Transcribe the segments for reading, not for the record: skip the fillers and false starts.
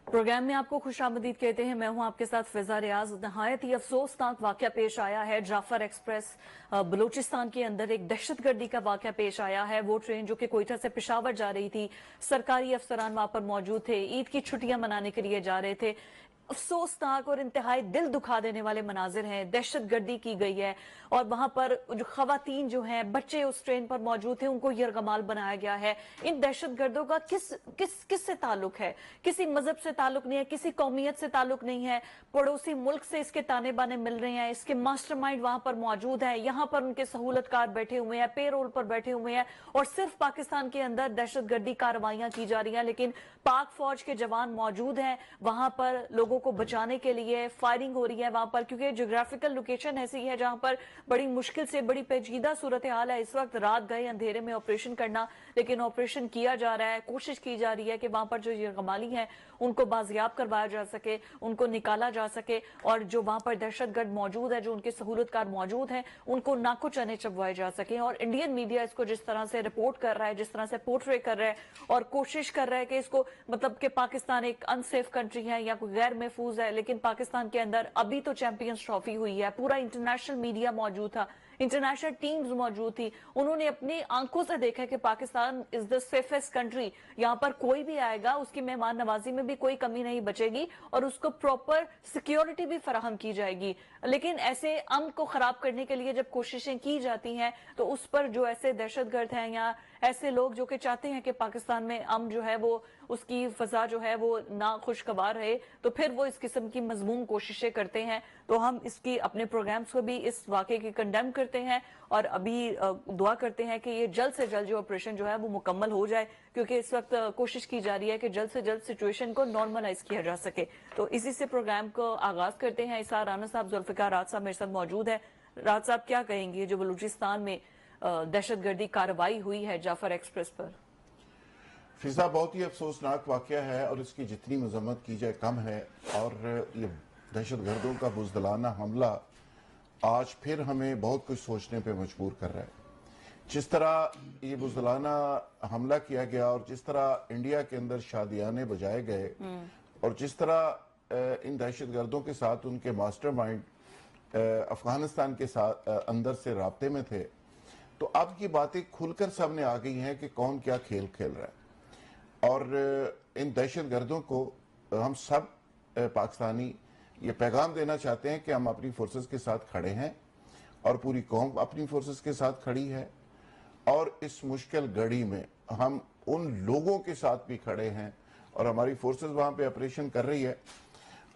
Programme में आपको खुशामदीद कहते हैं। मैं हूं आपके साथ फिजा रियाज। नहायत ही अफसोसनाक वाकया पेश आया है जाफर एक्सप्रेस बलूचिस्तान के अंदर। एक दहशतगर्दी का वाकया पेश आया है। वो ट्रेन जो कि कोयटा से पेशावर जा रही थी, सरकारी अफसरान वहां पर मौजूद थे, ईद की छुट्टियां मनाने के लिए जा रहे थे। अफसोसनाक और इंतहाई दिल दुखा देने वाले मनाजिर हैं। दहशतगर्दी की गई है और वहां पर जो खवातीन जो हैं, बच्चे उस ट्रेन पर मौजूद थे, उनको यरगमाल बनाया गया है। इन दहशतगर्दों का किस से ताल्लुक है? किसी मजहब से ताल्लुक नहीं है, किसी कौमियत से ताल्लुक नहीं है। पड़ोसी मुल्क से इसके ताने बाने मिल रहे हैं। इसके मास्टरमाइंड वहां पर मौजूद है। यहां पर उनके सहूलतकार बैठे हुए हैं, पेरोल पर बैठे हुए हैं और सिर्फ पाकिस्तान के अंदर दहशतगर्दी कार्रवाइयां की जा रही हैं। लेकिन पाक फौज के जवान मौजूद हैं वहां पर लोगों को बचाने के लिए। फायरिंग हो रही है वहां पर क्योंकि ज्योग्राफिकल लोकेशन ऐसी है जहां पर बड़ी मुश्किल से, बड़ी पेचीदा सूरत हाल है। इस वक्त रात गए अंधेरे में ऑपरेशन करना, लेकिन ऑपरेशन किया जा रहा है। कोशिश की जा रही है कि वहां पर जो यरगमाली हैं उनको बाजियाब करवाया जा सके, उनको निकाला जा सके और जो वहां पर दहशतगर्द मौजूद है, जो उनके सहूलतकार मौजूद हैं, उनको नाको चने चबवाए जा सके। और इंडियन मीडिया इसको जिस तरह से रिपोर्ट कर रहा है, जिस तरह से पोर्ट्रे कर रहा है और कोशिश कर रहा है कि इसको मतलब कि पाकिस्तान एक अनसेफ कंट्री है या कोई गैर महफूज है, लेकिन पाकिस्तान के अंदर अभी तो चैंपियंस ट्रॉफी हुई है। पूरा इंटरनेशनल मीडिया मौजूद था, इंटरनेशनल टीम्स मौजूद थी। उन्होंने अपनी आंखों से देखा कि Pakistan is the safest country. यहां पर कोई भी आएगा उसकी मेहमान नवाजी में भी कोई कमी नहीं बचेगी और उसको प्रॉपर सिक्योरिटी भी फराहम की जाएगी। लेकिन ऐसे अमन को खराब करने के लिए जब कोशिशें की जाती हैं तो उस पर जो ऐसे दहशतगर्द हैं या ऐसे लोग जो कि चाहते हैं कि पाकिस्तान में अमन जो है वो, उसकी फजा जो है वो ना खुशगवार रहे, तो फिर वो इस किस्म की मजमूम कोशिशें करते हैं। तो हम इसकी अपने प्रोग्राम्स को भी इस वाकये की कंडेम करते हैं और अभी दुआ करते हैं कि ये जल्द से जल्द जो ऑपरेशन जो है वो मुकम्मल हो जाए, क्योंकि इस वक्त कोशिश की जा रही है कि जल्द से जल्द सिचुएशन को नॉर्मलाइज किया जा सके। तो इसी से प्रोग्राम को आगाज करते हैं। इसार राना साहब, जुल्फिकार राज साहब मेरे साथ मौजूद है। राज साहब, क्या कहेंगे जो बलूचिस्तान में दहशतगर्दी कार्रवाई हुई है जाफर एक्सप्रेस पर? फिजा, बहुत ही अफसोसनाक वाकया है और इसकी जितनी मजम्मत की जाए कम है। और ये दहशतगर्दों का बुज़दिलाना हमला आज फिर हमें बहुत कुछ सोचने पे मजबूर कर रहा है। जिस तरह ये बुज़दिलाना हमला किया गया और जिस तरह इंडिया के अंदर शादियाने बजाए गए और जिस तरह इन दहशतगर्दों के साथ उनके मास्टरमाइंड अफगानिस्तान के साथ अंदर से राब्ते में थे, तो अब की बातें खुलकर सामने आ गई हैं कि कौन क्या खेल खेल रहा है। और इन दहशतगर्दों को हम सब पाकिस्तानी ये पैगाम देना चाहते हैं कि हम अपनी फोर्सेस के साथ खड़े हैं और पूरी कौम अपनी फोर्सेस के साथ खड़ी है। और इस मुश्किल घड़ी में हम उन लोगों के साथ भी खड़े हैं और हमारी फोर्सेस वहां पे ऑपरेशन कर रही है।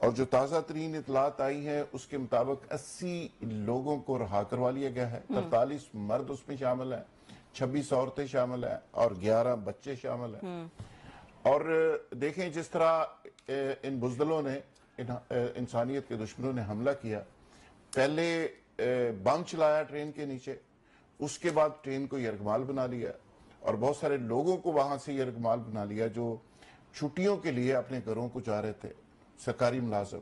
और जो ताज़ा तरीन इतलात आई है उसके मुताबिक 80 लोगों को रहा करवा लिया गया है। 43 मर्द उसमें शामिल है, 26 औरतें शामिल हैं और 11 बच्चे शामिल हैं। और देखें जिस तरह इन बुज़दिलों ने, इंसानियत के दुश्मनों ने हमला किया। पहले बम चलाया ट्रेन के नीचे, उसके बाद ट्रेन को यरगमाल बना लिया और बहुत सारे लोगों को वहां से यरगमाल बना लिया जो छुट्टियों के लिए अपने घरों को जा रहे थे, सरकारी मुलाजिम।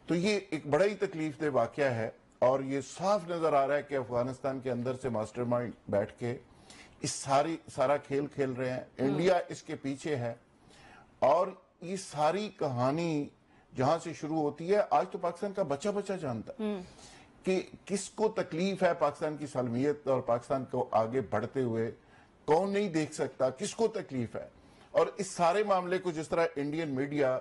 तो ये एक बड़ा ही तकलीफ दे वाकया है और ये साफ नजर आ रहा है कि अफगानिस्तान के अंदर से मास्टरमाइंड बैठ के इस सारा खेल खेल रहे हैं। इंडिया इसके पीछे है और ये सारी कहानी जहां से शुरू होती है, आज तो पाकिस्तान का बच्चा बच्चा जानता है कि किसको तकलीफ है पाकिस्तान की सलमियत और पाकिस्तान को आगे बढ़ते हुए, कौन नहीं देख सकता, किसको तकलीफ है। और इस सारे मामले को जिस तरह इंडियन मीडिया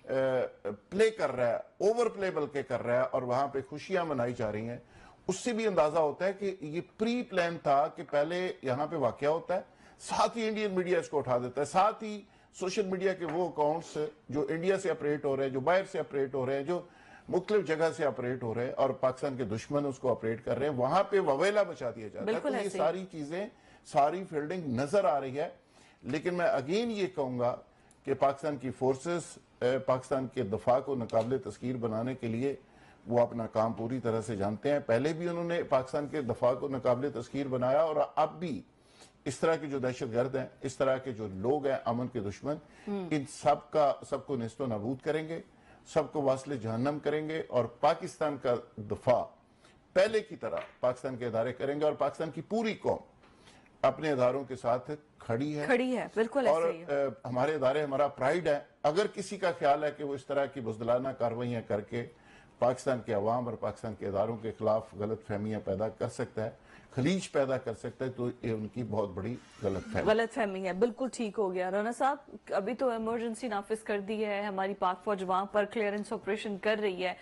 प्ले कर रहा है, ओवर प्ले बल्कि कर रहा है और वहां पे खुशियां मनाई जा रही हैं, उससे भी अंदाजा होता है कि ये प्री प्लान था कि पहले यहां पे वाकया होता है, साथ ही इंडियन मीडिया इसको उठा देता है, साथ ही सोशल मीडिया के वो अकाउंट्स जो इंडिया से ऑपरेट हो रहे हैं, जो बाहर से ऑपरेट हो रहे हैं, जो मुख्तलिफ जगह से ऑपरेट हो रहे हैं और पाकिस्तान के दुश्मन उसको ऑपरेट कर रहे हैं, वहां पे ववेला मचा दिया जाता है। तो ये सारी चीजें, सारी फील्डिंग नजर आ रही है। लेकिन मैं अगेन ये कहूंगा कि पाकिस्तान की फोर्सेस पाकिस्तान के दफा को नाकाबिले तस्कीर बनाने के लिए वो अपना काम पूरी तरह से जानते हैं। पहले भी उन्होंने पाकिस्तान के दफा को नाकाबिले तस्कीर बनाया और अब भी इस तरह के जो दहशतगर्द हैं, इस तरह के जो लोग हैं अमन के दुश्मन, इन सबको निस्तो नाबूद करेंगे, सबको वास्ले जहन्नम करेंगे और पाकिस्तान का दफा पहले की तरह पाकिस्तान के इदारे करेंगे और पाकिस्तान की पूरी कौम अपने इदारों के साथ खड़ी है बिल्कुल। और हमारे इदारे हमारा प्राइड है। अगर किसी का ख्याल है कि वो इस तरह की बुज़दिलाना कार्रवाइयाँ करके पाकिस्तान के अवाम और पाकिस्तान के इदारों के खिलाफ गलत फहमियाँ पैदा कर सकता है, खलीज पैदा कर सकता है, तो ये उनकी बहुत बड़ी गलत फहमी है। बिल्कुल ठीक हो गया। राना साहब, अभी तो इमरजेंसी नाफिज कर दी है, हमारी पाक फौज वहां पर क्लियरेंस ऑपरेशन कर रही है,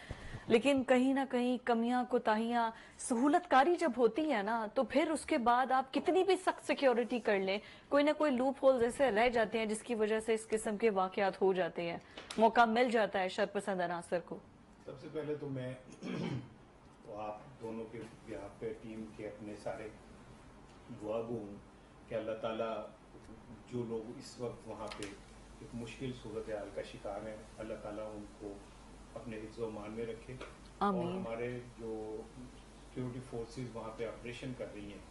लेकिन कहीं ना कहीं कमियां कोताहियां, सहूलतकारी जब होती है ना, तो फिर उसके बाद आप कितनी भी सख्त सिक्योरिटी कर लें, कोई ना कोई लूप होल्स ऐसे रह जाते हैं जिसकी वजह से इस किस्म के वाकयात हो जाते हैं, मौका मिल जाता है शरपसंद अनासर को। सबसे पहले तो मैं तो आप दोनों के यहाँ पे टीम के अपने सारे दुआ गो हूँ कि अल्लाह ताला जो लोग इस वक्त वहाँ पे एक मुश्किल सूरत हाल का शिकार हैं, अल्लाह ताला उनको अपने हिफ्ज़ मान में रखे, और हमारे जो सिक्योरिटी फोर्सेस वहाँ पे ऑपरेशन कर रही हैं,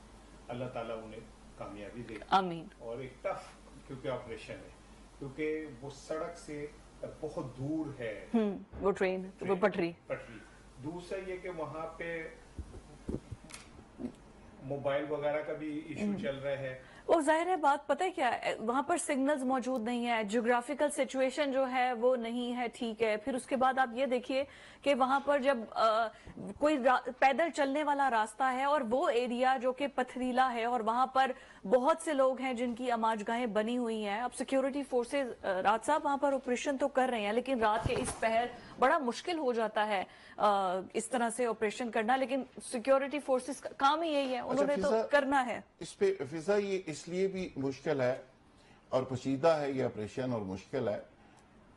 अल्लाह ताला उन्हें कामयाबी दे। आमीन। और एक टफ क्योंकि ऑपरेशन है, क्योंकि वो सड़क से बहुत दूर है, वो ट्रेन वो पटरी। दूसरा ये कि वहाँ पे मोबाइल वगैरह का भी इशू चल रहा है। और जाहिर है बात, पता है क्या है, वहां पर सिग्नल्स मौजूद नहीं है, ज्योग्राफिकल सिचुएशन जो है वो नहीं है ठीक है। फिर उसके बाद आप ये देखिए कि वहां पर जब कोई पैदल चलने वाला रास्ता है और वो एरिया जो कि पथरीला है, और वहां पर बहुत से लोग हैं जिनकी अमाजगाहें बनी हुई हैं। अब सिक्योरिटी फोर्सेज रात साहब वहां पर ऑपरेशन तो कर रहे हैं, लेकिन रात के इस पहर बड़ा मुश्किल हो जाता है इस तरह से ऑपरेशन करना, लेकिन सिक्योरिटी फोर्सेज का काम ही यही है, उन्होंने तो करना है। इस पे फिजा ये इसलिए भी मुश्किल है और पोशीदा है ये ऑपरेशन, और मुश्किल है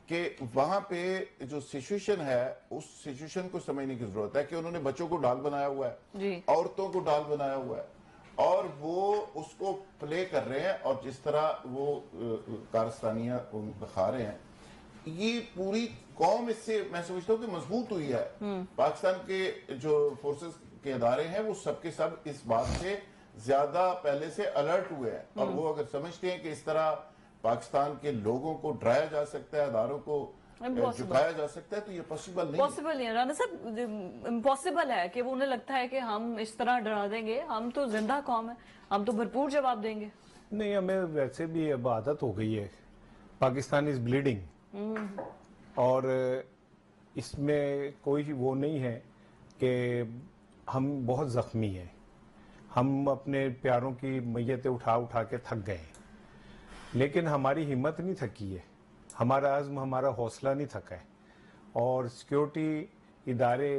कि वहां पे जो सिचुएशन है उस सिचुएशन को समझने की जरूरत है कि उन्होंने बच्चों को डाल बनाया हुआ है, औरतों को डाल बनाया हुआ है, और वो उसको प्ले कर रहे हैं, और जिस तरह वो कारस्तानियां दिखा रहे हैं, ये पूरी कौम इससे मैं समझता हूँ कि मजबूत हुई है। पाकिस्तान के जो फोर्सेस के इदारे हैं वो सबके सब इस बात से ज्यादा पहले से अलर्ट हुए हैं, और वो अगर समझते हैं कि इस तरह पाकिस्तान के लोगों को डराया जा सकता है, इदारों को झुकाया जा सकता है, तो ये पॉसिबल नहीं है। राना साहब, इम्पॉसिबल है कि वो उन्हें लगता है कि हम इस तरह डरा देंगे, हम तो जिंदा कौम है, हम तो भरपूर जवाब देंगे। नहीं, हमें वैसे भी अब आदत हो गई है, पाकिस्तान इज ब्लीडिंग, और इसमें कोई वो नहीं है कि हम बहुत जख्मी हैं, हम अपने प्यारों की मैयतें उठा उठा के थक गए हैं, लेकिन हमारी हिम्मत नहीं थकी है, हमारा आज़्म, हमारा हौसला नहीं थका है, और सिक्योरिटी इदारे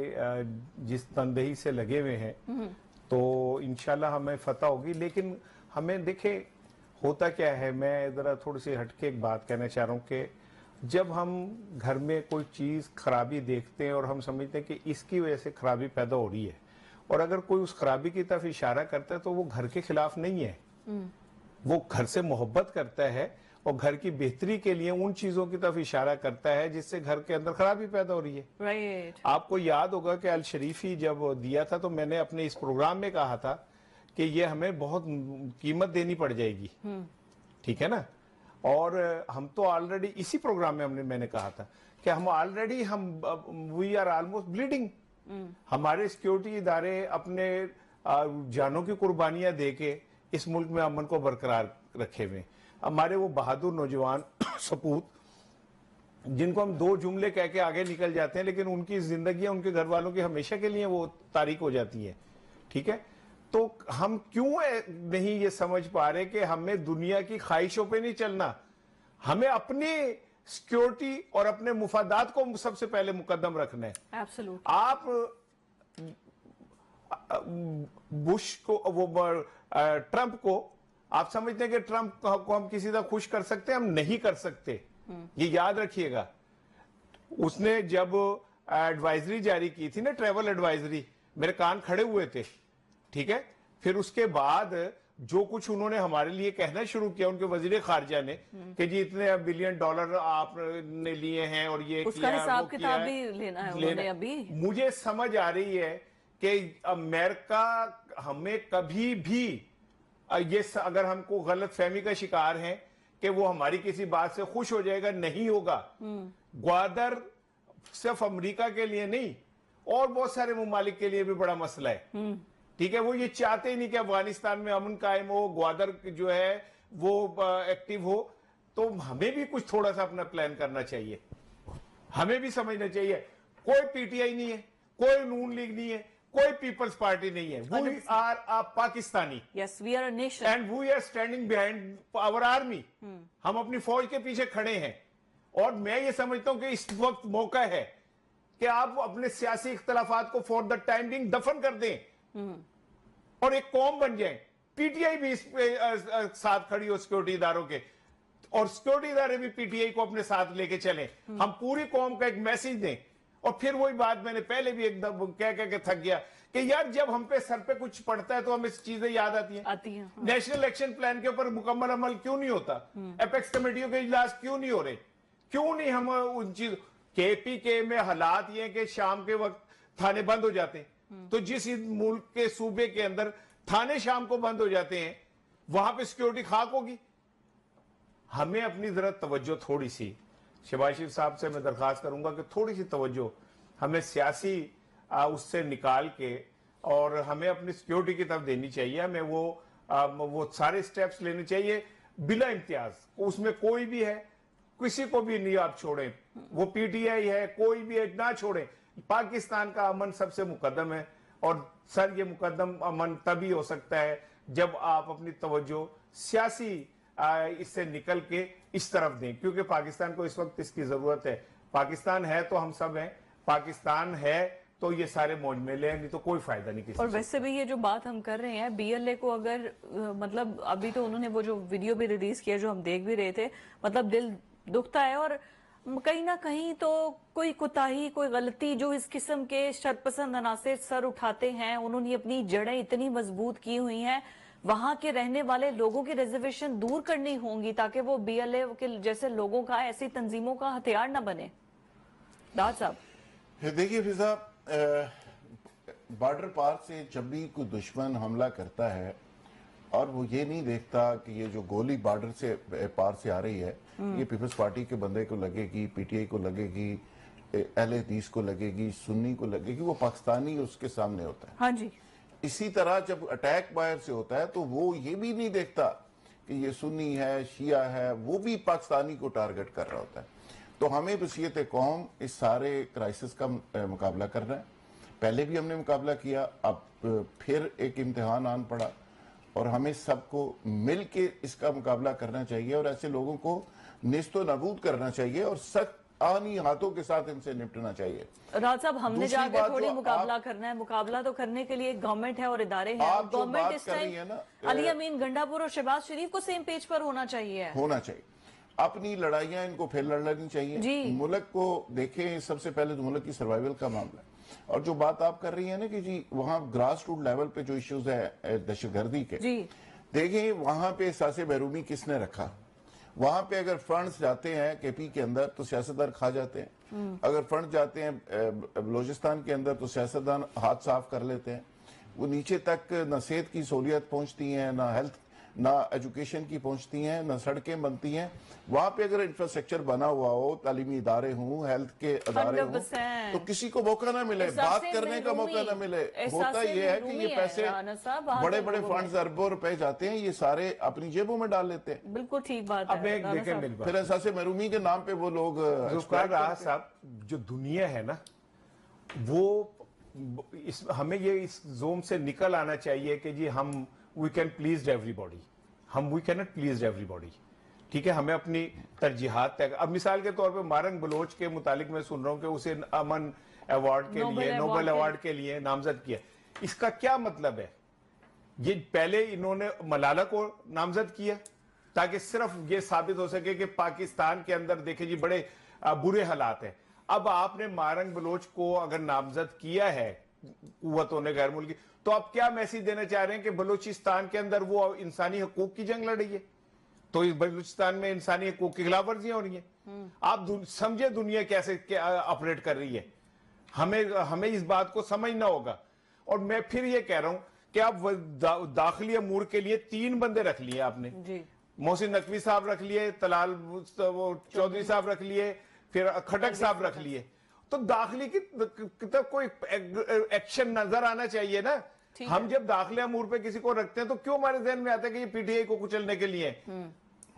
जिस तनदेही से लगे हुए हैं, तो इंशाल्लाह हमें फतह होगी। लेकिन हमें देखे होता क्या है, मैं ज़रा थोड़ी सी हटके एक बात कहना चाह रहा हूँ कि जब हम घर में कोई चीज़ खराबी देखते हैं और हम समझते हैं कि इसकी वजह से खराबी पैदा हो रही है, और अगर कोई उस खराबी की तरफ इशारा करता है तो वो घर के खिलाफ नहीं है, वो घर से मोहब्बत करता है और घर की बेहतरी के लिए उन चीजों की तरफ इशारा करता है जिससे घर के अंदर खराबी पैदा हो रही है। राइट। आपको याद होगा कि अल शरीफी जब दिया था तो मैंने अपने इस प्रोग्राम में कहा था कि ये हमें बहुत कीमत देनी पड़ जाएगी, ठीक है ना, और हम तो ऑलरेडी इसी प्रोग्राम में मैंने कहा था कि हम already we are almost bleeding. हमारे सिक्योरिटी इदारे अपने जानों की कुर्बानियां दे के इस मुल्क में अमन को बरकरार रखे हुए, हमारे वो बहादुर नौजवान सपूत जिनको हम दो जुमले कह के आगे निकल जाते हैं, लेकिन उनकी जिंदगियां उनके घर वालों की हमेशा के लिए वो तारीख हो जाती है, ठीक है। तो हम क्यों नहीं ये समझ पा रहे कि हमें दुनिया की ख्वाहिशों पे नहीं चलना, हमें अपनी सिक्योरिटी और अपने मुफादात को सबसे पहले मुकद्दम रखना है। Absolutely. आप बुश को, वो ट्रंप को आप समझते हैं कि ट्रंप को हम किसी तरह खुश कर सकते हैं? हम नहीं कर सकते, ये याद रखिएगा। उसने जब एडवाइजरी जारी की थी ना, ट्रेवल एडवाइजरी, मेरे कान खड़े हुए थे, ठीक है। फिर उसके बाद जो कुछ उन्होंने हमारे लिए कहना शुरू किया उनके वजीर खारजा ने कि जी इतने बिलियन डॉलर आपने लिए हैं और ये उसका हिसाब किताब भी लेना है उन्होंने अभी। मुझे समझ आ रही है कि अमेरिका हमें कभी भी ये अगर हमको गलत फहमी का शिकार है कि वो हमारी किसी बात से खुश हो जाएगा, नहीं होगा। ग्वादर सिर्फ अमेरिका के लिए नहीं और बहुत सारे मुमालिक के लिए भी बड़ा मसला है, ठीक है। वो ये चाहते ही नहीं कि अफगानिस्तान में अमन कायम हो, ग्वादर जो है वो एक्टिव हो। तो हमें भी कुछ थोड़ा सा अपना प्लान करना चाहिए, हमें भी समझना चाहिए कोई पीटीआई नहीं है, कोई नून लीग नहीं है, कोई पीपल्स पार्टी नहीं है, we are a Pakistani, yes we are a nation and we are standing behind our army. हम अपनी फौज के पीछे खड़े हैं, और मैं ये समझता हूं कि इस वक्त मौका है कि आप अपने सियासी इख्तलाफात को फॉर द टाइम बिंग दफन कर दें और एक कौम बन जाए। पीटीआई भी इस पे साथ खड़ी हो सिक्योरिटी इदारों के, और सिक्योरिटी इदारे भी पीटीआई को अपने साथ लेके चलें। हम पूरी कौम का एक मैसेज दें। और फिर वही बात मैंने पहले भी एकदम कह के थक गया कि यार जब हम पे सर पे कुछ पड़ता है तो हमें चीजें याद आती हैं। नेशनल एक्शन प्लान के ऊपर मुकम्मल अमल क्यों नहीं होता? एपेक्स कमेटियों के इजलास क्यों नहीं हो रहे? क्यों नहीं हम उन चीज केपीके में हालात ये कि शाम के वक्त थाने बंद हो जाते हैं, तो जिस मुल्क के सूबे के अंदर थाने शाम को बंद हो जाते हैं वहां पे सिक्योरिटी खाक होगी। हमें अपनी जरा तवज्जो थोड़ी सी, शहबाज शरीफ साहब से मैं दरखास्त करूंगा कि थोड़ी सी तवज्जो हमें सियासी उससे निकाल के और हमें अपनी सिक्योरिटी की तरफ देनी चाहिए। हमें वो सारे स्टेप्स लेने चाहिए बिला इम्तियाज। उसमें कोई भी है, किसी को भी नहीं आप छोड़ें, वो पीटीआई है कोई भी है, ना छोड़ें। पाकिस्तान का अमन सबसे मुकद्दम है, और सर ये मुकद्दम अमन तभी हो सकता है जब आप अपनी तवज्जो सियासी इससे निकल के इस तरफ दें, क्योंकि पाकिस्तान को इस वक्त इसकी जरूरत है। पाकिस्तान है तो हम सब हैं, पाकिस्तान है तो ये सारे मौज मेले हैं, नहीं तो कोई फायदा नहीं किसी। और वैसे भी ये जो बात हम कर रहे हैं बीएलए को अगर मतलब अभी तो उन्होंने वो जो वीडियो भी रिलीज किया जो हम देख भी रहे थे, मतलब दिल दुखता है। और कहीं ना कहीं तो कोई कोताही, कोई गलती जो इस किस्म के शरपसंद अनासर सर उठाते हैं, उन्होंने अपनी जड़ें इतनी मजबूत की हुई हैं, वहां के रहने वाले लोगों की रिजर्वेशन दूर करनी होंगी ताकि वो बीएलए के जैसे लोगों का, ऐसी तंजीमों का हथियार न बने। दाद साहब देखिए फिजा, बॉर्डर पार से जब भी कोई दुश्मन हमला करता है और वो ये नहीं देखता कि ये जो गोली बॉर्डर से पार से आ रही है ये पीपल्स पार्टी के बंदे को लगेगी, पीटीआई को लगेगी, अहले हदीस को लगेगी, सुन्नी को लगेगी, वो पाकिस्तानी उसके सामने होता है। हाँ जी। इसी तरह जब अटैक बाहर से होता है तो वो ये भी नहीं देखता कि ये सुन्नी है, शिया है, वो भी पाकिस्तानी को टारगेट कर रहा होता है। तो हमें बसीयत कौम इस सारे क्राइसिस का मुकाबला करना है। पहले भी हमने मुकाबला किया, अब फिर एक इम्तिहान आन पड़ा, और हमें सबको मिल के इसका मुकाबला करना चाहिए और ऐसे लोगों को नेस्तो नाबूद करना चाहिए और सख्त आनी हाथों के साथ इनसे निपटना चाहिए। राज साहब, हमने जाकर थोड़ी मुकाबला करना है, मुकाबला तो करने के लिए गवर्नमेंट है और इदारे हैं। गवर्नमेंट इस टाइम अली अमीन गंडापुर और शहबाज शरीफ को सेम पेज पर होना चाहिए। अपनी लड़ाइयां इनको फिर लड़नी चाहिए। मुल्क को देखें, सबसे पहले तो मुल्क की सर्वाइवल का मामला है। और जो बात आप कर रही है ना कि जी वहां ग्रास रूट लेवल पे जो इश्यूज है दहशतगर्दी के, देखें वहां पे एहसास महरूमी किसने रखा। वहां पे अगर फंड्स जाते हैं केपी के अंदर तो सियासतदान खा जाते हैं, अगर फंड जाते हैं बलोचिस्तान के अंदर तो सियासतदान हाथ साफ कर लेते हैं। वो नीचे तक न सेहत की सहूलियत पहुंचती है, ना हेल्थ, ना एजुकेशन की पहुंचती हैं, ना सड़कें बनती हैं। वहां पे अगर इंफ्रास्ट्रक्चर बना हुआ हो, तालीमी इदारे हों, हेल्थ के इदारे हों, तो किसी को मौका ना मिले, बात करने का मौका ना मिले। होता यह है कि ये पैसे बड़े बड़े फंड्स अरबों रुपए जाते हैं, ये सारे अपनी जेबों में डाल लेते हैं। बिल्कुल ठीक बात है। फिर एहसास महरूमी के नाम पे वो लोग साहब, जो दुनिया है ना, वो हमें ये इस जोन से निकल आना चाहिए कि जी हम we can please everybody, we can not please everybody. ठीक है, हमें अपनी तरजीहात तय। अब मिसाल के तौर पे मारंग बलोच के मुतालिक मैं सुन रहा हूं कि उसे अमन अवार्ड के लिए, नोबेल अवार्ड के लिए नामजद किया। इसका क्या मतलब है? ये पहले इन्होंने मलाला को नामजद किया ताकि सिर्फ ये साबित हो सके कि पाकिस्तान के अंदर देखे जी बड़े बुरे हालात हैं। अब आपने मारंग बलोच को अगर नामजद किया है कुव्वतों ने गैर मुल्की, तो आप क्या मैसेज देना चाह रहे हैं कि बलूचिस्तान के अंदर वो इंसानी हकूक की जंग लड़ रही है, तो इस बलूचिस्तान में इंसानी हकूक की खिलाफ वर्जियां हो रही हैं। आप समझे दुनिया कैसे ऑपरेट कर रही है। हमें इस बात को समझना होगा। और मैं फिर ये कह रहा हूं कि आप दाखिली अमूर के लिए 3 बंदे रख लिए आपने, मोहसिन नकवी साहब रख लिए, तलाल चौधरी साहब रख लिए, फिर खटक साहब रख लिए। तो दाखिली की तरफ कोई एक्शन नजर आना चाहिए ना। हम जब दाखिले अमूर पे किसी को रखते हैं तो क्यों हमारे जहन में आता है कि ये पीटीआई को कुचलने के लिए?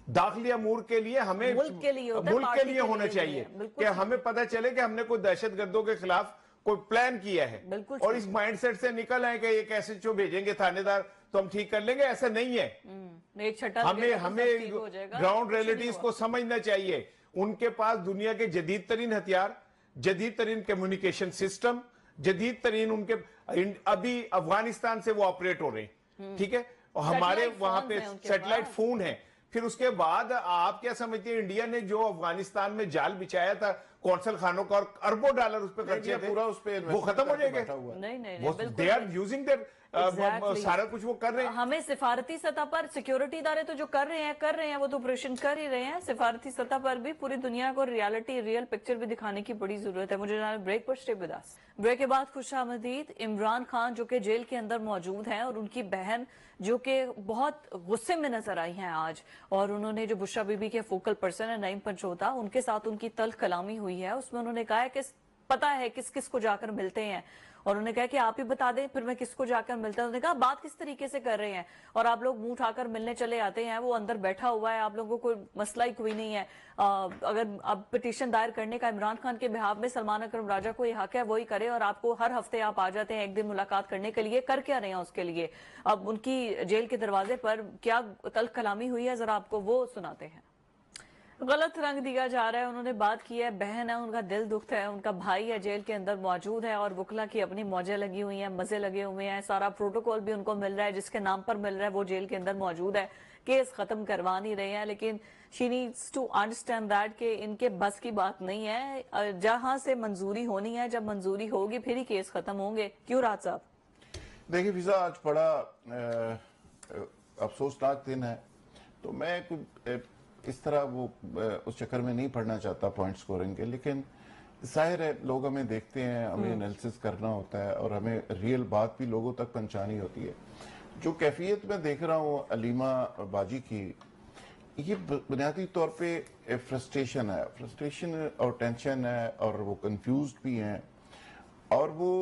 दाखिली अमूर के लिए हमें मुल्क के लिए होता है, मुल्क के पार्टी लिए के होना लिए चाहिए नहीं है, बिल्कुल कि हमें पता चले कि हमने कोई दहशतगर्दों के खिलाफ कोई प्लान किया है बिल्कुल और इस माइंडसेट से निकल आए कि एक एसएचओ भेजेंगे थानेदार तो हम ठीक कर लेंगे, ऐसा नहीं है। एक छठा हमें लगेगा तो सब हमें ठीक हो जाएगा, ग्राउंड कुछ नहीं रियलिटीज हुआ। को समझना चाहिए। उनके पास दुनिया के जदीद तरीन हथियार, जदीद तरीन कम्युनिकेशन सिस्टम, जदीद तरीन उनके अभी अफगानिस्तान से वो ऑपरेट हो रहे हैं, ठीक है, और हमारे Satellite वहां phones पे हैं उनके सैटेलाइट पास। फोन है। फिर उसके बाद आप क्या समझते हैं, इंडिया ने जो अफगानिस्तान में जाल बिछाया था कौंसल खानों का और अरबों डॉलर उस पर खर्चे थे, पूरा उस पे वो खत्म हो जाएगा। नहीं नहीं वो नहीं, they are using their Exactly. सारा कुछ वो कर रहे हैं। हमें सिफारती सतह पर सिक्योरिटी इदारे तो जो कर रहे हैं वो तो ऑपरेशन कर ही रहे हैं। सिफारती सतह पर भी पूरी दुनिया को रियलिटी रियल पिक्चर भी दिखाने की बड़ी जरूरत है। मुझे जाना ब्रेक पर, स्टे विद अस। ब्रेक के बाद खुशामदीद इमरान खान जो कि जेल के अंदर मौजूद हैं और उनकी बहन जो कि बहुत गुस्से में नजर आई हैं आज, और उन्होंने जो बुशरा बीबी के फोकल पर्सन है नईम पंचोता, उनके साथ उनकी तल्ख कलामी हुई है। उसमें उन्होंने कहा है कि पता है किस किस को जाकर मिलते हैं, और उन्होंने कहा कि आप ही बता दें फिर मैं किसको जाकर मिलता हूं। उन्होंने कहा बात किस तरीके से कर रहे हैं और आप लोग मुंह उठाकर मिलने चले आते हैं, वो अंदर बैठा हुआ है, आप लोगों को कोई मसला ही कोई नहीं है। अगर अब पिटीशन दायर करने का इमरान खान के बिहाफ में सलमान अकरम राजा को ये हक है वही करे, और आपको हर हफ्ते आप आ जाते हैं एक दिन मुलाकात करने के लिए, कर क्या रहे हैं उसके लिए। अब उनकी जेल के दरवाजे पर क्या तल्ख कलामी हुई है, जरा आपको वो सुनाते हैं। गलत रंग दिया जा रहा है, उन्होंने बात की है, बहन है, उनका दिल दुखता है, उनका भाई है जेल के अंदर मौजूद है और वकला की अपनी मौजें लगी हुई हैं, मजे लगे हुए हैं, सारा प्रोटोकॉल भी उनको मिल रहा है, जिसके नाम पर मिल रहा है वो जेल के अंदर मौजूद है, केस खत्म करवा नहीं रहे हैं। लेकिन she needs to understand that कि इनके बस की बात नहीं है, जहां से मंजूरी होनी है, जब मंजूरी होगी फिर ही केस खत्म होंगे। क्यों राज साहब? देखिए फिजा, आज बड़ा अफसोसनाक दिन है, तो मैं कुछ इस तरह वो उस चक्कर में नहीं पढ़ना चाहता पॉइंट स्कोरिंग के, लेकिन जाहिर है लोग हमें देखते हैं, हमें एनालिसिस करना होता है और हमें रियल बात भी लोगों तक पहुंचानी होती है। जो कैफियत मैं देख रहा हूँ अलीमा बाजी की, ये बुनियादी तौर पे फ्रस्ट्रेशन और टेंशन है, और वो कंफ्यूज भी हैं, और वो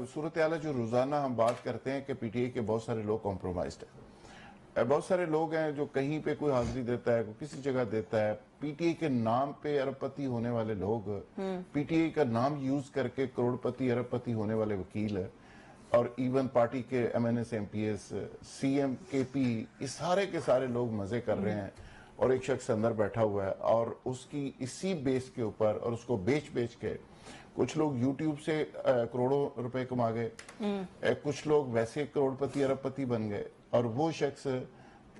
सूरत हाल जो रोज़ाना हम बात करते हैं कि पीटीआई के बहुत सारे लोग कॉम्प्रोमाइज्ड हैं। बहुत सारे लोग हैं जो कहीं पे कोई हाजिरी देता है, कोई किसी जगह देता है, पीटीआई के नाम पे अरबपति होने वाले लोग, पीटीआई का नाम यूज करके करोड़पति अरबपति होने वाले वकील है, और इवन पार्टी के एमएनएस एमपीएस सीएम केपी, इस सारे के सारे लोग मजे कर रहे हैं, और एक शख्स अंदर बैठा हुआ है और उसकी इसी बेस के ऊपर, और उसको बेच बेच के कुछ लोग यूट्यूब से करोड़ों रुपए कमा गए, कुछ लोग वैसे करोड़पति अरबपति बन गए, और वो शख्स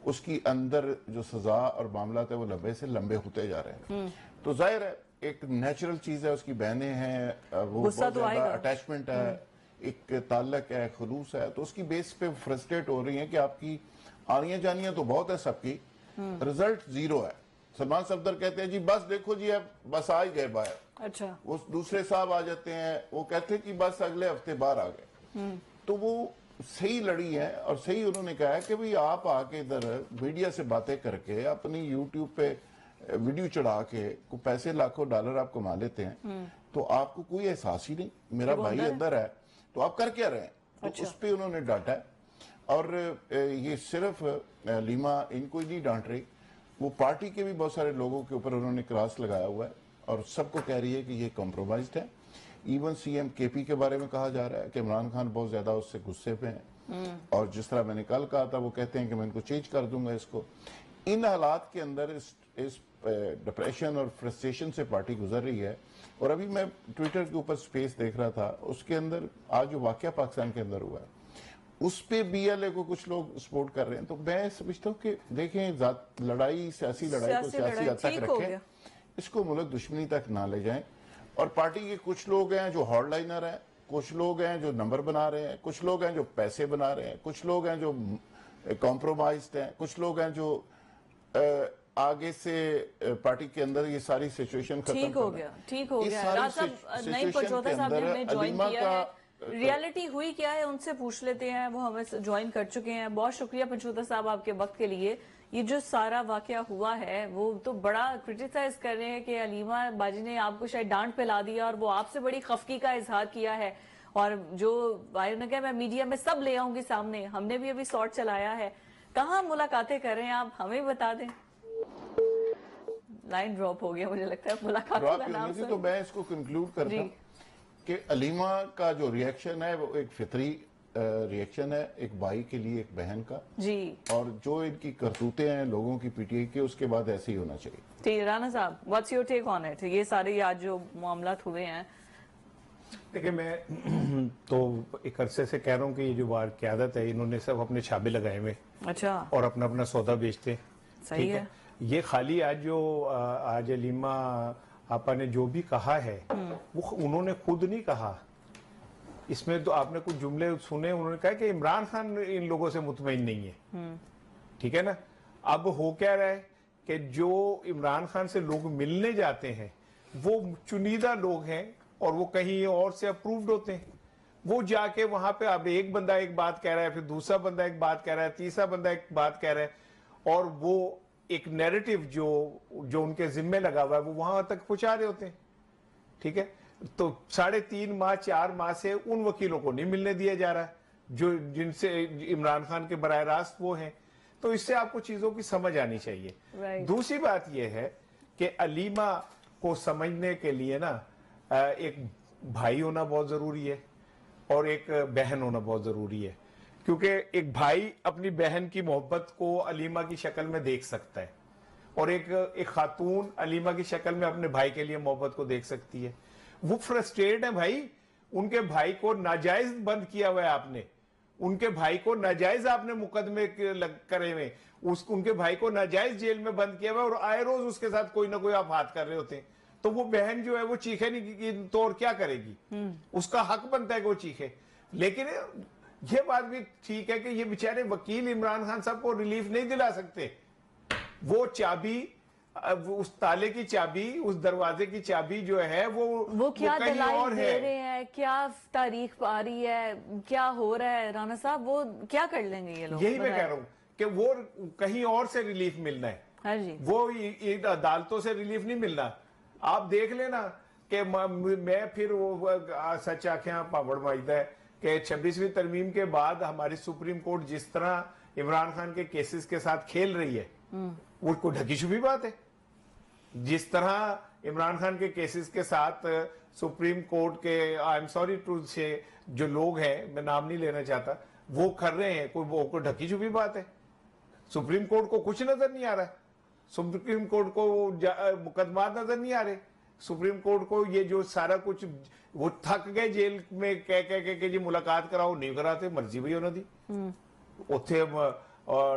उसकी अंदर जो सजा और मामला है वो लंबे से लंबे होते जा रहे हैं। तो जाहिर है एक नेचुरल चीज है, उसकी बहनें हैं, वो बहुत ज्यादा अटैचमेंट है, एक ताल्लुक है, खुलूस है, तो उसकी बेस पे फ्रस्ट्रेट हो रही है कि आपकी आनियां जानियां तो बहुत है सबकी, रिजल्ट जीरो है। सलमान सफदर कहते हैं जी बस देखो जी अब बस आ ही गए बाहर, अच्छा, वो दूसरे साहब आ जाते हैं, वो कहते हैं कि बस अगले हफ्ते बाहर आ गए। तो वो सही लड़ी है, और सही उन्होंने कहा है कि भाई आप आके इधर मीडिया से बातें करके अपनी यूट्यूब पे वीडियो चढ़ा के को पैसे लाखों डॉलर आप कमा लेते हैं, तो आपको कोई एहसास ही नहीं मेरा भाई अंदर है, तो आप कर क्या रहे हैं। तो उस पर उन्होंने डांटा है, और ये सिर्फ लीमा इनको ही नहीं डांट रही, वो पार्टी के भी बहुत सारे लोगों के ऊपर उन्होंने क्रॉस लगाया हुआ है, और सबको कह रही है कि ये कॉम्प्रोमाइज्ड है। इवन सीएम केपी के बारे में कहा जा रहा है कि इमरान खान बहुत ज्यादा उससे गुस्से पे हैं, और जिस तरह मैंने कल कहा था वो कहते हैं कि मैं इनको चेंज कर दूंगा इसको। इन हालात के अंदर इस डिप्रेशन और फ्रस्ट्रेशन से पार्टी गुजर रही है। और अभी मैं ट्विटर के ऊपर स्पेस देख रहा था, उसके अंदर आज जो वाकया पाकिस्तान के अंदर हुआ है उस पे बीएलए को कुछ लोग सपोर्ट कर रहे हैं। तो मैं समझता हूँ कि देखें, लड़ाई सियासी लड़ाई को सियासी हद तक रखें, इसको मुल्क दुश्मनी तक ना ले जाएं। और पार्टी के कुछ लोग हैं जो हॉर्डलाइनर हैं, कुछ लोग हैं जो नंबर बना रहे हैं, कुछ लोग हैं जो पैसे बना रहे हैं, कुछ लोग हैं जो कॉम्प्रोमाइज्ड हैं, कुछ लोग हैं जो आगे से पार्टी के अंदर ये सारी सिचुएशन खत्म ठीक हो गया। राज साहब, नईम पंचोता साहब ने हमें ज्वाइन किया है, रियलिटी हुई क्या है उनसे पूछ लेते हैं, वो हमें ज्वाइन कर चुके हैं। बहुत शुक्रिया पंचोता साहब आपके वक्त के लिए। ये जो सारा वाकया हुआ है वो तो बड़ा क्रिटिसाइज कर रहे हैं कि अलीमा बाजी ने आपको शायद डांट पिला दिया और वो आपसे बड़ी खफकी का इजहार किया है, और जो भाई ने कहा मैं मीडिया में सब ले आऊंगी सामने, हमने भी अभी शॉर्ट चलाया है। कहाँ मुलाकातें कर रहे हैं आप, हमें बता दें। लाइन ड्रॉप हो गया मुझे लगता है मुलाकात ड्रॉप का क्यों नाम नहीं थी, सुन। तो मैं इसको कंक्लूड करता जी। हूं कि अलीमा का जो रिएक्शन है वो एक फितरी रिएक्शन है, एक भाई के लिए एक बहन का, जी और जो इनकी करतूतें हैं लोगों की पीटीआई के, उसके बाद ऐसे ही होना चाहिए। ठीक, राणा साहब what's your take on it, ये सारे आज जो मामलात हुए हैं। देखिए, मैं तो एक अरसे से कह रहा हूँ कि ये जो बार क्यादत है, इन्होंने सब अपने छाबे लगाए हुए अच्छा और अपना अपना सौदा बेचते हैं। सही ठीक है। ये खाली आज अलीमा आपा ने जो भी कहा है वो उन्होंने खुद नहीं कहा। इसमें तो आपने कुछ जुमले सुने, उन्होंने कहा कि इमरान खान इन लोगों से मुतमईन नहीं है। ठीक है ना। अब हो क्या रहा है कि जो इमरान खान से लोग मिलने जाते हैं वो चुनिंदा लोग हैं और वो कहीं और से अप्रूव्ड होते हैं। वो जाके वहां पे अब एक बंदा एक बात कह रहा है, फिर दूसरा बंदा एक बात कह रहा है, तीसरा बंदा एक बात कह रहा है, और वो एक नैरेटिव जो उनके जिम्मे लगा हुआ है वो वहां तक पहुंचा रहे होते हैं। ठीक है। तो 3.5 माह 4 माह से उन वकीलों को नहीं मिलने दिया जा रहा जो जिनसे इमरान खान के बराह रास्त वो हैं। तो इससे आपको चीजों की समझ आनी चाहिए। Right. दूसरी बात यह है कि अलीमा को समझने के लिए ना एक भाई होना बहुत जरूरी है और एक बहन होना बहुत जरूरी है, क्योंकि एक भाई अपनी बहन की मोहब्बत को अलीमा की शक्ल में देख सकता है और एक खातून अलीमा की शक्ल में अपने भाई के लिए मोहब्बत को देख सकती है। वो फ्रस्ट्रेट है भाई, उनके भाई को नाजायज बंद किया हुआ है आपने, उनके भाई को नाजायज आपने मुकदमे करे हुए, उनके भाई को नाजायज जेल में बंद किया हुआ है और आए रोज उसके साथ कोई ना कोई आप हाथ कर रहे होते हैं। तो वो बहन जो है वो चीखे नहीं कि तो और क्या करेगी, उसका हक बनता है कि वो चीखे। लेकिन ये बात भी ठीक है कि ये बेचारे वकील इमरान खान साहब को रिलीफ नहीं दिला सकते। वो चाबी, उस ताले की चाबी, उस दरवाजे की चाबी जो है वो क्या कहीं दलाइल और दे है। रहे हैं, क्या तारीख आ रही है, क्या हो रहा है राणा साहब, वो क्या कर लेंगे ये लोग? यही मैं बताएं। कह रहा हूं कि वो कहीं और से रिलीफ मिलना है, हाँ जी। वो अदालतों से रिलीफ नहीं मिलना। आप देख लेना कि मैं फिर वो सच आंखें पापड़ माइदा है कि 26वीं तरमीम के बाद हमारी सुप्रीम कोर्ट जिस तरह इमरान खान के केसेस के साथ खेल रही है वो कोई ढकी छुपी बात है। जिस तरह इमरान खान के केसेस के साथ सुप्रीम कोर्ट के आई एम सॉरी टू से जो लोग हैं, मैं नाम नहीं लेना चाहता, वो कर रहे हैं, कोई ढकी छुपी बात है? सुप्रीम कोर्ट को कुछ नजर नहीं आ रहा है, सुप्रीम कोर्ट को मुकदमा नजर नहीं आ रहे, सुप्रीम कोर्ट को ये जो सारा कुछ वो थक गए जेल में कह कह के जी मुलाकात कराओ, नहीं कराते, मर्जी भी होना दी। उत्थे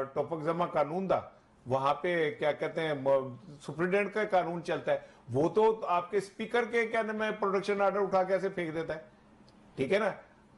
टोपक जमा कानून दा वहां पे क्या कहते हैं सुप्रीडेंट का कानून चलता है, वो तो आपके स्पीकर के क्या नाम है प्रोडक्शन ऑर्डर उठा के ऐसे फेंक देता है। ठीक है ना।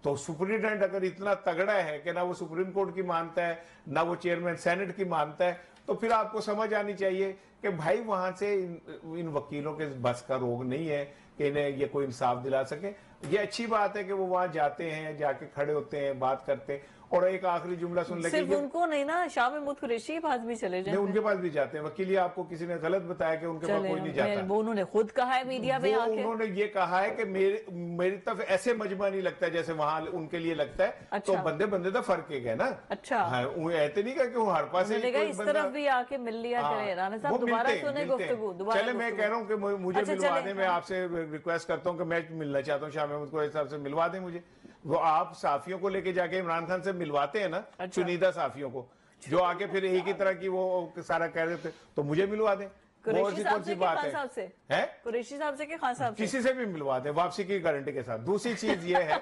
तो सुप्रीडेंट अगर इतना तगड़ा है कि ना वो सुप्रीम कोर्ट की मानता है ना वो चेयरमैन सेनेट की मानता है, तो फिर आपको समझ आनी चाहिए कि भाई वहां से इन वकीलों के बस का रोग नहीं है कि इन्हें ये कोई इंसाफ दिला सके। ये अच्छी बात है कि वो वहां जाते हैं, जाके खड़े होते हैं, बात करते हैं। और एक आखिरी जुमला सुन लेंगे, सिर्फ उनको नहीं ना, शाह महमूद कुरैशी के पास भी चले जाए। उनके पास भी जाते हैं वकील। आपको किसी ने गलत बताया कि उनके पास कोई नहीं जाता। वो उन्होंने खुद कहा है मीडिया में आके, उन्होंने ये कहा है कि मेरी तरफ ऐसे मजमा नहीं लगता जैसे वहां उनके लिए लगता है। अच्छा। तो बंदे बंदे तो फर्क है ना। अच्छा। हाँ, ऐसे नहीं कि हर पास इस तरफ भी आके मिल लिया करे। राणा साहब दोबारा सुने गुफ्तगू, दोबारा चले। मैं कह रहा हूँ कि मुझे अच्छा, मिलवा चले, दें, मैं हाँ। आपसे रिक्वेस्ट करता हूँ कि मैं मिलना चाहता हूँ शाह महमूद कुरैशी साहब से, मिलवा दें मुझे। वो आप साफियों को लेके जाके इमरान खान से मिलवाते हैं ना, अच्छा। चुनिंदा साफियों को जो आके फिर एक ही तरह की वो सारा कह रहे थे, तो मुझे मिलवा दें। कुरैशी साहब कौन से सी कि बात खान है? साहब से? हैं? कुरैशी साहब से कि खान साहब से? किसी से भी मिलवा दें वापसी की गारंटी के साथ। दूसरी चीज ये है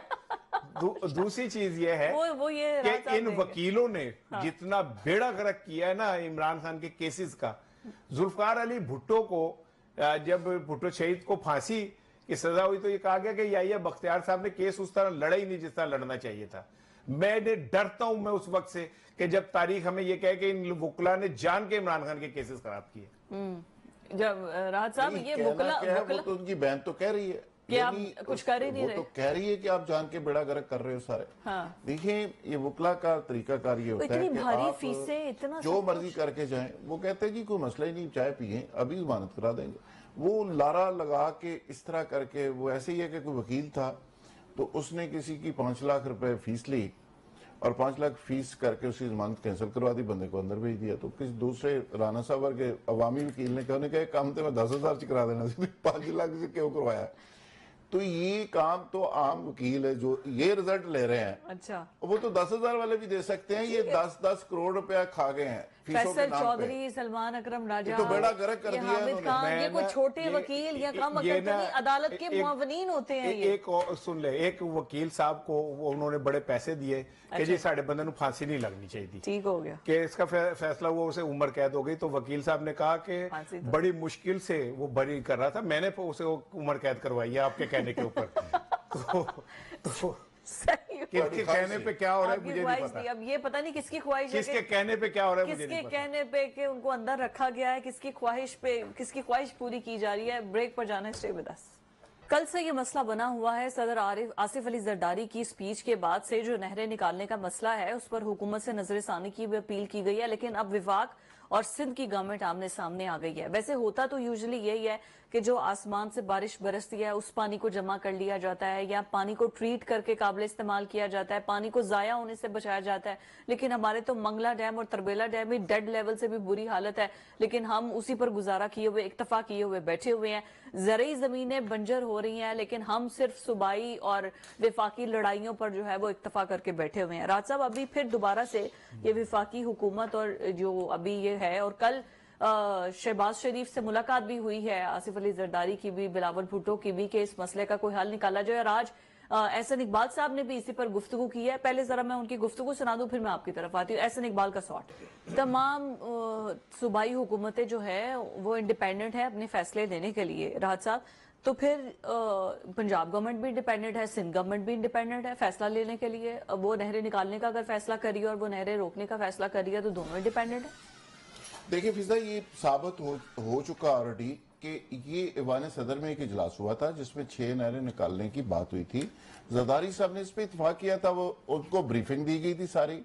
दूसरी चीज ये है वो ये राज कि साहब इन देंगे। वकीलों ने जितना बेड़ा गर्क किया है ना इमरान खान के केसेस का, जुल्फकार अली भुट्टो को जब भुट्टो शहीद को फांसी की सजा हुई तो ये कहा गया कि याहिया बख्तियार साहब ने केस उस तरह लड़ा ही नहीं जिस तरह लड़ना चाहिए था। मैंने डरता हूं मैं उस वक्त से कि जब तारीख हमें ये कहे कि इन वकला ने जान के इमरान खान के केसेस खराब किए। जब राज साहब नहीं, ये कहना वकला क्या है, वो तो उनकी बहन तो कह रही है कि आप यानी कुछ कर ही नहीं वो रहे। तो कह रही है कि आप जान के बेड़ा गर्क कर रहे हो सारे। हाँ। देखिए, ये वकला का तरीकाकार ये होता है इतनी कि भारी आप फीसें, इतना जो सब मर्जी करके जाएं। वो कहते हैं जी कोई मसला ही नहीं, चाय पिए, अभी जमानत करा देंगे। वो लारा लगा के इस तरह करके, वो ऐसे ही है कि कोई वकील था तो उसने किसी की 5 लाख रुपए फीस ली और 5 लाख फीस करके उसकी जमानत कैंसिल करवा दी, बंदे को अंदर भेज दिया। तो किसी दूसरे राणा साहब के अवामी वकील ने कहा, उन्होंने कहा काम तो मैं 10,000 च करा देना, 5 लाख से क्यों करवाया? तो ये काम तो आम वकील है जो ये रिजल्ट ले रहे हैं, अच्छा, वो तो 10,000 वाले भी दे सकते हैं। ये 10-10 करोड़ रुपया खा गए हैं फीसों के फैसल नाम पे। चौधरी, सलमान अकरम राजा, तो बेड़ा गर्क कर ये दिया हामिद इन्होंने। खान, ये मैं कोई ना- छोटे वकील या कम ये अकल तो ना- नहीं, अदालत के एक- मुआवनीन होते हैं ये। एक और सुन ले, एक वकील साहब को वो उन्होंने बड़े पैसे दिए कि जी साढ़े बंदे फांसी नहीं लगनी चाहिए थी, ठीक हो गया। कि इसका फैसला हुआ, उसे उम्र कैद हो गई। तो वकील साहब ने कहा फांसी कि दो। बड़ी मुश्किल से वो बरी कर रहा था, मैंने उसे उम्र कैद करवाई है आपके कहने के ऊपर। तो सही हो। किसके कहने पे क्या हो रहा है आपकी मुझे नहीं ख्वाहिश पता, थी, अब ये पता नहीं किसकी ख्वाहिश है किसके कि- कहने पे क्या हो रहा है मुझे किसके नहीं पता। कहने पे कि उनको अंदर रखा गया है, किसकी ख्वाहिश पे, किसकी ख्वाहिश पूरी की जा रही है। ब्रेक पर जाना, स्टे विद अस। कल से ये मसला बना हुआ है। सदर आसिफ अली जरदारी की स्पीच के बाद से जो नहरें निकालने का मसला है, उस पर हुकूमत से नजरसानी की भी अपील की गई है, लेकिन अब विफाक और सिंध की गवर्नमेंट आमने सामने आ गई है। वैसे होता तो यूजुअली यही है कि जो आसमान से बारिश बरसती है उस पानी को जमा कर लिया जाता है या पानी को ट्रीट करके काबिल इस्तेमाल किया जाता है, पानी को जाया होने से बचाया जाता है। लेकिन हमारे तो मंगला डैम और तरबेला डैम में डेड लेवल से भी बुरी हालत है, लेकिन हम उसी पर गुजारा किए हुए, इक्तफा किए हुए बैठे हुए हैं। ज़रई जमीनें बंजर हो रही हैं, लेकिन हम सिर्फ सूबाई और विफाकी लड़ाइयों पर जो है वो इक्तफा करके बैठे हुए हैं। राज साहब, अभी फिर दोबारा से ये विफाकी हुकूमत और जो अभी ये है, और कल शहबाज शरीफ से मुलाकात भी हुई है, आसिफ अली जरदारी की भी, बिलावल भुट्टो की भी, कि इस मसले का कोई हल निकाला जाए। और आज एहसन इकबाल साहब ने भी इसी पर गुफ्तगू की है। पहले जरा मैं उनकी गुफ्तगू सुना दूं, फिर मैं आपकी तरफ आती हूँ। एहसन इकबाल का शॉट। तमाम सूबाई हुकूमतें जो है वो इंडिपेंडेंट है अपने फैसले लेने के लिए। राहत साहब, तो फिर पंजाब गवर्नमेंट भी इंडिपेंडेंट है, सिंध गवर्नमेंट भी इंडिपेंडेंट है फैसला लेने के लिए। वो नहरें निकालने का अगर फैसला करी और वो नहरें रोकने का फैसला करी है, तो दोनों इंडिपेंडेंट है। देखिए फिजा, ये साबित हो चुका ऑलरेडी कि ये ईवान सदर में एक इजलास हुआ था जिसमें 6 नहरें निकालने की बात हुई थी। जरदारी साहब ने इस पर इतफाक किया था, वो उनको ब्रीफिंग दी गई थी सारी,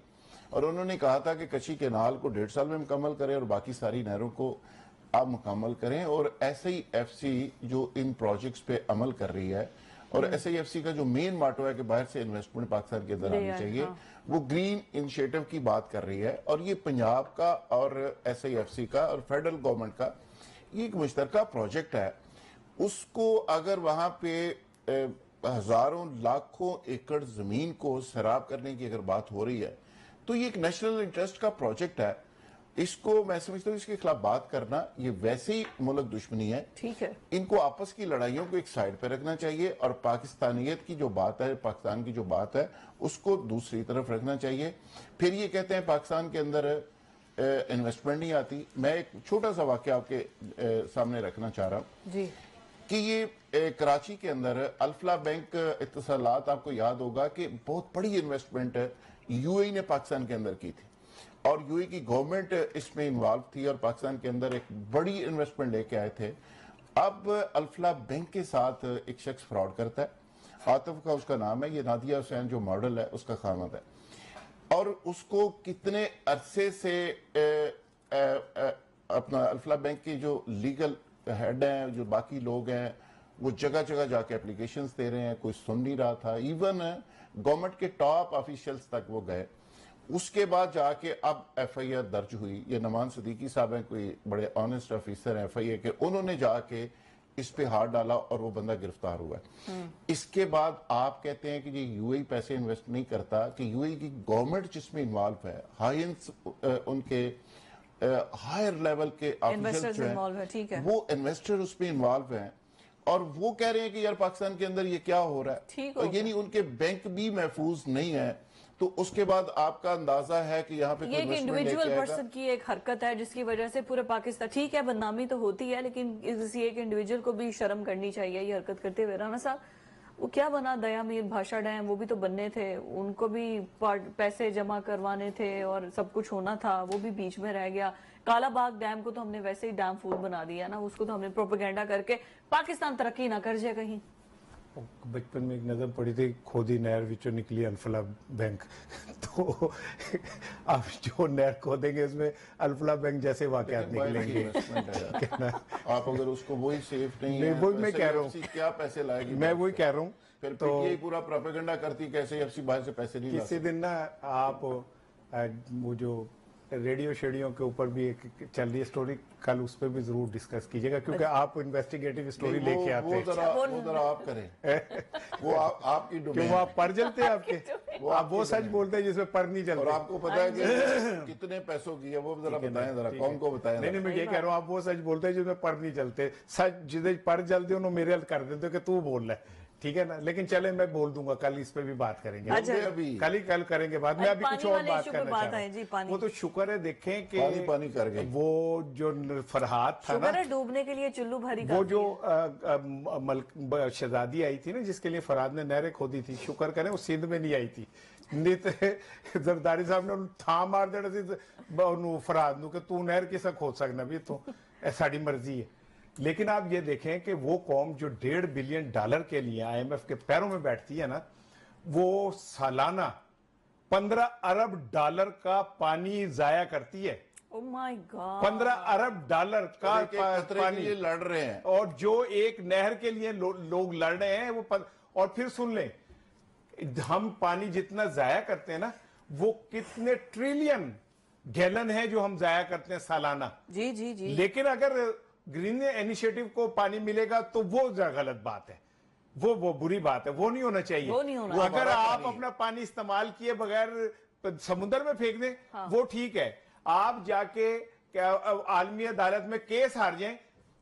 और उन्होंने कहा था कि कच्ची केनाल को 1.5 साल में मुकम्मल करें और बाकी सारी नहरों को आप मुकम्मल करें। और SIFC जो इन प्रोजेक्ट्स पे अमल कर रही है, और SIFC का जो मेन माटो है कि बाहर से इन्वेस्टमेंट पाकिस्तान के अंदर आनी चाहिए, वो ग्रीन इनिशिएटिव की बात कर रही है। और ये पंजाब का और SIFC का और फेडरल गवर्नमेंट का ये एक मुश्तरका प्रोजेक्ट है। उसको अगर वहां पे हजारों लाखों एकड़ जमीन को सैराब करने की अगर बात हो रही है, तो ये एक नेशनल इंटरेस्ट का प्रोजेक्ट है। इसको मैं समझता हूँ इसके खिलाफ बात करना ये वैसे ही मुल्क दुश्मनी है। ठीक है, इनको आपस की लड़ाइयों को एक साइड पे रखना चाहिए और पाकिस्तानियत की जो बात है, पाकिस्तान की जो बात है, उसको दूसरी तरफ रखना चाहिए। फिर ये कहते हैं पाकिस्तान के अंदर इन्वेस्टमेंट नहीं आती। मैं एक छोटा सा वाकया आपके सामने रखना चाह रहा हूँ जी, कि ये कराची के अंदर अल्फला बैंक इत्तसालात, आपको याद होगा कि बहुत बड़ी इन्वेस्टमेंट UAE ने पाकिस्तान के अंदर की थी और UAE की गवर्नमेंट इसमें इन्वॉल्व थी और पाकिस्तान के अंदर एक बड़ी इन्वेस्टमेंट लेके आए थे। अब अल्फला बैंक के साथ एक शख्स फ्रॉड करता है, आतिफ का उसका नाम है, ये नादिया हुसैन जो मॉडल है उसका खामद है, और उसको कितने अरसे से अपना अल्फला बैंक के जो लीगल हेड हैं, जो बाकी लोग हैं, वो जगह जगह जाके एप्लीकेशंस दे रहे हैं, कोई सुन नहीं रहा था। इवन गवर्नमेंट के टॉप ऑफिशियल्स तक वो गए। उसके बाद जाके अब FIR दर्ज हुई। ये नमान सदीकी साहब हैं, कोई बड़े ऑनेस्ट ऑफिसर हैं FIR के, उन्होंने जाके इस पे हाथ डाला और वो बंदा गिरफ्तार हुआ है। इसके बाद आप कहते हैं कि ये UAE पैसे इन्वेस्ट नहीं करता, कि UAE की गवर्नमेंट जिसमें इन्वॉल्व है, उनके हायर लेवल के ऑफिसर्स जो हैं, ठीक है, वो इन्वेस्टर उसमें इन्वॉल्व हैं और वो कह रहे हैं कि यार पाकिस्तान के अंदर ये क्या हो रहा है। ठीक और यानी उनके बैंक भी महफूज नहीं है। तो उसके बाद आपका अंदाजा है कि यहाँ पे ये एक इंडिविजुअल पर्सन की एक हरकत है जिसकी वजह से पूरे पाकिस्तान, ठीक है बदनामी तो होती है, लेकिन किसी एक इंडिविजुअल को भी शर्म करनी चाहिए ये हरकत करते हुए। राना साहब, वो क्या बना दया मीर भाषा डैम, वो भी तो बनने थे, उनको भी पैसे जमा करवाने थे और सब कुछ होना था, वो भी बीच में रह गया। काला बाग डैम को तो हमने वैसे ही डैम फूल बना दिया ना, उसको तो हमने प्रोपेगेंडा करके पाकिस्तान तरक्की ना कर जाए कहीं। बचपन में एक नज़म पढ़ी थी, खोदी नहर विचों निकली अल्फला बैंक। तो आप जो नहर खोदेंगे उसमें अल्फला बैंक जैसे वाकयात निकलेंगे। इन्वेस्टमेंट है आप अगर उसको वही सेफ नहीं है वही तो मैं कह रहा हूँ, क्या पैसे लाएगी, मैं वही कह रहा हूँ। फिर तो पीटीआई पूरा प्रोपेगेंडा करती कैसे एफसी बाहर से पैसे नहीं ला किसी दिन ना आप वो जो रेडियो शेडियो के ऊपर भी एक चल रही है स्टोरी, कल उस पर भी जरूर डिस्कस कीजिएगा, क्योंकि आप इन्वेस्टिगेटिव स्टोरी लेके आते हैं। वो जरा आप करें वो आपकी क्यों डोमेन वो आप पर जलते हैं आपके, वो सच बोलते हैं जिसमें पर नहीं और चलते। आपको पता है कि कितने पैसों की है वो जरा बताएं, जरा कौन को बताएं। नहीं मैं ये कह रहा हूँ, आप वो सच बोलते हैं जिसमें पर नहीं चलते। सच जिसे पर चलते उन्होंने मेरे हल कर देते हो कि तू बोल रहा है, ठीक है ना। लेकिन चले मैं बोल दूंगा, कल इस पे भी बात करेंगे। अभी कल करेंगे बात में, अभी कुछ और बात करना चाह रहा हूं। वो तो शुक्र है देखें कि पानी कर गए। वो जो फरहाद था ना, डूबने के लिए चुल्लू भरी वो जो शहजादी आई थी ना जिसके लिए फरहाद ने नहरें खोदी थी, शुक्र करें वो सिंध में नहीं आई थी। नित जरदारी साहब ने था मार देना सी फरहाद नू कि तू नहर किसा खोद सकना भी, तू साड़ी मर्जी है। लेकिन आप ये देखें कि वो कौम जो $1.5 बिलियन के लिए IMF के पैरों में बैठती है ना, वो सालाना $15 अरब का पानी जाया करती है। Oh my God! $15 अरब का पानी लड़ रहे हैं, और जो एक नहर के लिए लोग लड़ रहे हैं वो और फिर सुन लें, हम पानी जितना जाया करते हैं ना, वो कितने ट्रिलियन गैलन है जो हम जाया करते हैं सालाना। जी जी जी। लेकिन अगर ग्रीन इनिशिएटिव को पानी मिलेगा तो वो गलत बात है, वो बुरी बात है, वो नहीं होना चाहिए। वो नहीं होना अगर आप अपना पानी इस्तेमाल किए बगैर समुद्र में फेंक दें, हाँ। वो ठीक है। आप जाके आलमी अदालत में केस हार जाएं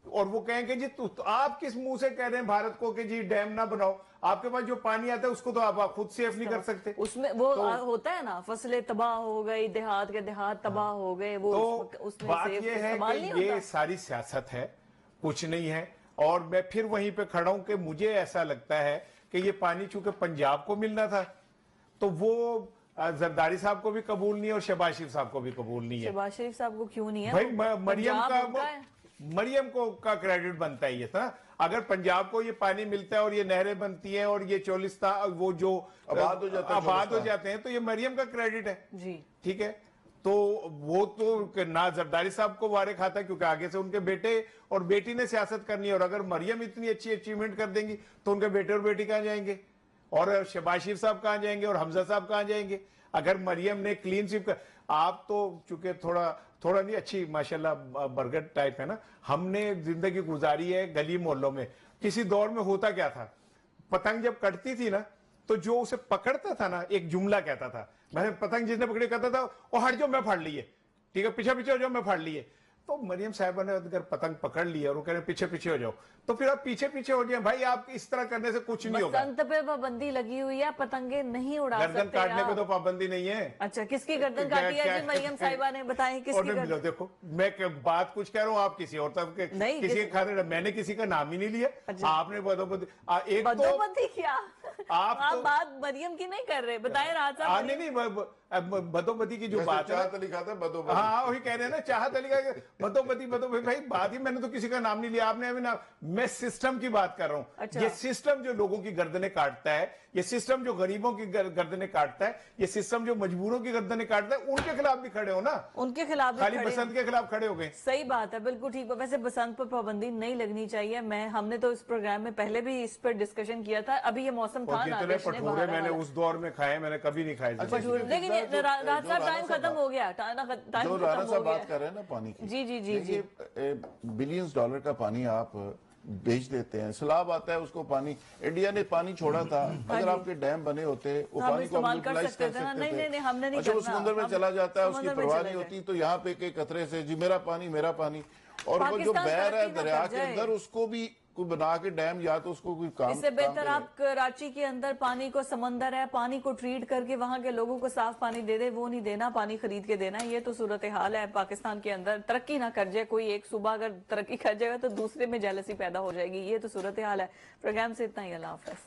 और वो कहेंगे जी तो आप किस मुंह से कह रहे हैं भारत को कि जी डैम ना बनाओ, आपके पास जो पानी आता है उसको तो आप खुद सेफ नहीं कर सकते। उसमें वो होता है ना, फसलें तबाह हो गई, देहात के देहात तबाह हो गए, वो तो उसमें बात ये है कि ये सारी सियासत है, कुछ नहीं है। और मैं फिर वहीं पे खड़ा हूं कि मुझे ऐसा लगता है कि ये पानी चूंकि पंजाब को मिलना था तो वो जरदारी साहब को भी कबूल नहीं है और शहबाज शरीफ साहब को भी कबूल नहीं है। शहबाज शरीफ साहब को क्यों नहीं है भाई? मरियम को का क्रेडिट बनता है ये था। अगर पंजाब को ये पानी मिलता है और ये नहरें बनती हैं और ये चोलिस्तान वो जो आबाद हो जाते हैं तो ये मरियम का क्रेडिट है जी, ठीक है। तो वो तो ना जरदारी साहब को वारे खाता क्योंकि आगे से उनके बेटे और बेटी ने सियासत करनी है, और अगर मरियम इतनी अच्छी अचीवमेंट कर देंगी तो उनके बेटे और बेटी कहां जाएंगे, और शहबाज शरीफ साहब कहां जाएंगे, और हमजा साहब कहां जाएंगे। अगर मरियम ने क्लीन स्वीप आप तो चूंकि थोड़ा नहीं अच्छी माशाल्लाह बरगद टाइप है ना, हमने जिंदगी गुजारी है गली मोहल्लों में। किसी दौर में होता क्या था, पतंग जब कटती थी ना तो जो उसे पकड़ता था ना एक जुमला कहता था, मैं पतंग जिसने पकड़ी कहता था ओ हट जाओ मैं फाड़ लिए, ठीक है पीछे पीछे हो जाओ मैं फाड़ लिए। तो मरियम साहबा ने अगर पतंग पकड़ लिया और वो कह रहे पीछे पीछे हो जाओ तो फिर आप पीछे पीछे हो जाए भाई, आप इस तरह करने से कुछ नहीं होगा। बसंत पे पाबंदी लगी हुई है, पतंगे नहीं उड़ा सकते। गर्दन काटने पे तो पाबंदी नहीं है। अच्छा किसकी गर्दन काटी है जी मरियम साहिबा ने, बताएं किसकी गर्दन? देखो मैं बात कुछ कह रहा हूँ, आप किसी और तरफ के किसी के खाते, मैंने किसी का नाम ही नहीं लिया। आपने बदोबदी क्या आप तो बात मरियम की नहीं कर रहे, बताएं राज साहब। नहीं बदोबदी की जो बात चाहत अली खाता है, हाँ वही कह रहे हैं ना, चाहत अली का बदोबदी भाई बात ही, मैंने तो किसी का नाम नहीं लिया, आपने अभी नाम, मैं सिस्टम की बात कर रहा हूँ। अच्छा। ये सिस्टम जो लोगों की गर्दनें काटता है, ये सिस्टम जो गरीबों की गर्दनें काटता है, ये सिस्टम जो मजबूरों की गर्दनें काटता है, उनके खिलाफ भी खड़े हो ना, उनके खिलाफ खाली बसंत के खिलाफ खड़े हो गए। सही बात है, बिल्कुल ठीक। वैसे बसंत पर पाबंदी नहीं लगनी चाहिए। हमने तो इस प्रोग्राम में पहले भी इस पर डिस्कशन किया था। अभी ये मौसम था ना, भटूरे मैंने उस दौर में खाए, मैंने कभी नहीं खाए। लेकिन राज साहब टाइम खत्म हो गया, जो राणा साहब बात कर रहे हैं ना पानी की, जी जी जी जी, बिलियंस डॉलर का पानी आप बेच देते हैं, सैलाब आता है उसको पानी, इंडिया ने पानी छोड़ा था, अगर आपके डैम बने होते वो पानी को हम यूटिलाइज कर सकते थे। नहीं हमने नहीं अच्छा वो समुद्र में चला जाता है, उसकी परवाह नहीं होती, तो यहाँ पे के कतरे से जी मेरा पानी, और वो जो बहर है दरिया के अंदर उसको भी कोई बना के डैम, या तो उसको कोई काम, इससे बेहतर आप कराची के अंदर पानी को, समंदर है, पानी को ट्रीट करके वहां के लोगों को साफ पानी दे दे, वो नहीं देना, पानी खरीद के देना। ये तो सूरत हाल है पाकिस्तान के अंदर। तरक्की ना कर जाए कोई एक सूबा, अगर तरक्की कर जाएगा तो दूसरे में जेलसी पैदा हो जाएगी। ये तो सूरत हाल है। प्रोग्राम से इतना ही, अल्लाह हाफ़िज़।